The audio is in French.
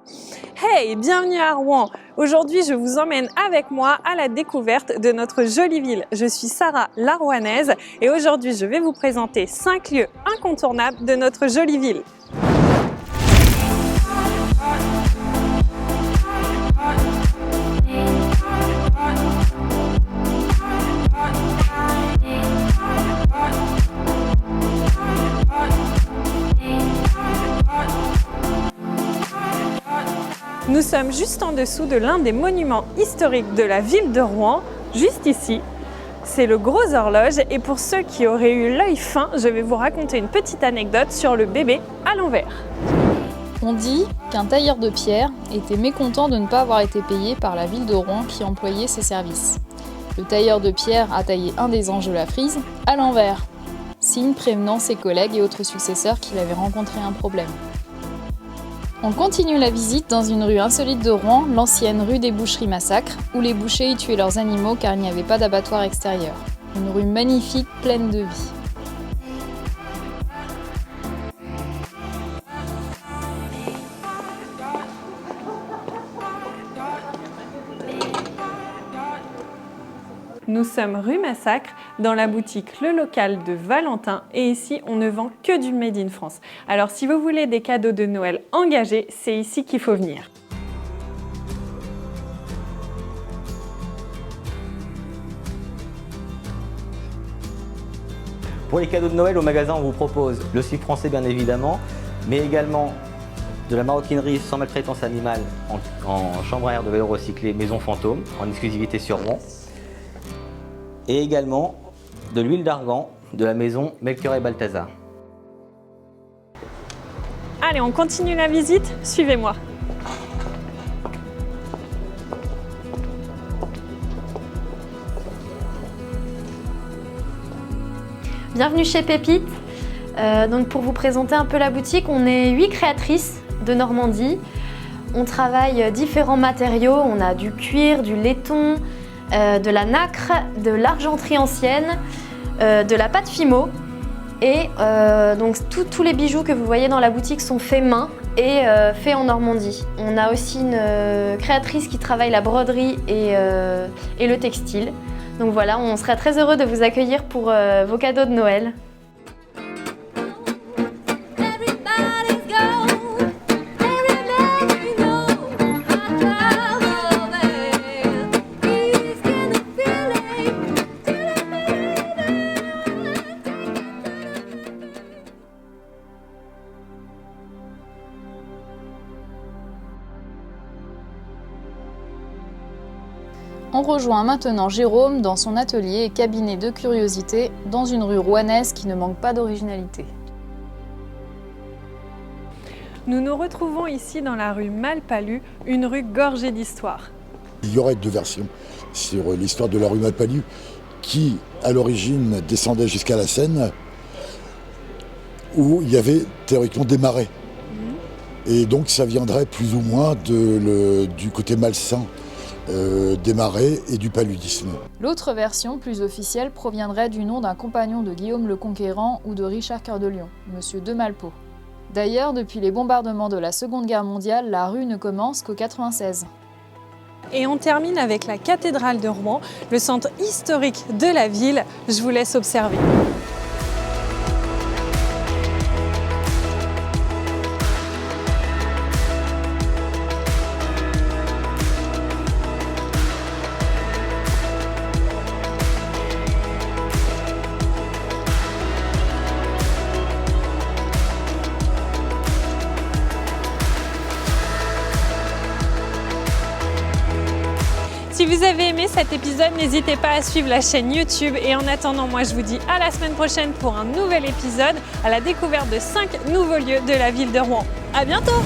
Hey, bienvenue à Rouen. Aujourd'hui, je vous emmène avec moi à la découverte de notre jolie ville. Je suis Sarah, la Rouennaise, et aujourd'hui, je vais vous présenter 5 lieux incontournables de notre jolie ville. Nous sommes juste en dessous de l'un des monuments historiques de la ville de Rouen, juste ici. C'est le Gros Horloge, et pour ceux qui auraient eu l'œil fin, je vais vous raconter une petite anecdote sur le bébé à l'envers. On dit qu'un tailleur de pierre était mécontent de ne pas avoir été payé par la ville de Rouen qui employait ses services. Le tailleur de pierre a taillé un des anges de la frise à l'envers, signe prévenant ses collègues et autres successeurs qu'il avait rencontré un problème. On continue la visite dans une rue insolite de Rouen, l'ancienne rue des Boucheries Massacres, où les bouchers y tuaient leurs animaux car il n'y avait pas d'abattoir extérieur. Une rue magnifique, pleine de vie. Nous sommes rue Massacre, dans la boutique Le Local de Valentin, et ici on ne vend que du Made in France. Alors si vous voulez des cadeaux de Noël engagés, c'est ici qu'il faut venir. Pour les cadeaux de Noël au magasin, on vous propose le slip français bien évidemment, mais également de la maroquinerie sans maltraitance animale en chambre à air de vélo recyclé Maison Fantôme, en exclusivité sur Rouen. Et également de l'huile d'argan de la maison Melchior et Balthazar. Allez, on continue la visite, suivez-moi. Bienvenue chez Pépite. Donc pour vous présenter un peu la boutique, on est 8 créatrices de Normandie. On travaille différents matériaux, on a du cuir, du laiton, de la nacre, de l'argenterie ancienne, de la pâte Fimo, et donc tous les bijoux que vous voyez dans la boutique sont faits main et faits en Normandie. On a aussi une créatrice qui travaille la broderie et le textile. Donc voilà, on serait très heureux de vous accueillir pour vos cadeaux de Noël. On rejoint maintenant Jérôme dans son atelier et cabinet de curiosités dans une rue rouennaise qui ne manque pas d'originalité. Nous nous retrouvons ici dans la rue Malpalu, une rue gorgée d'histoire. Il y aurait 2 versions sur l'histoire de la rue Malpalu qui, à l'origine, descendait jusqu'à la Seine, où il y avait théoriquement des marais. Et donc ça viendrait plus ou moins du côté malsain des marais et du paludisme. L'autre version, plus officielle, proviendrait du nom d'un compagnon de Guillaume le Conquérant ou de Richard Cœur de Lion, Monsieur de Malpeau. D'ailleurs, depuis les bombardements de la Seconde Guerre mondiale, la rue ne commence qu'au 96. Et on termine avec la cathédrale de Rouen, le centre historique de la ville. Je vous laisse observer. Si vous avez aimé cet épisode, n'hésitez pas à suivre la chaîne YouTube. Et en attendant, moi je vous dis à la semaine prochaine pour un nouvel épisode, à la découverte de 5 nouveaux lieux de la ville de Rouen. À bientôt!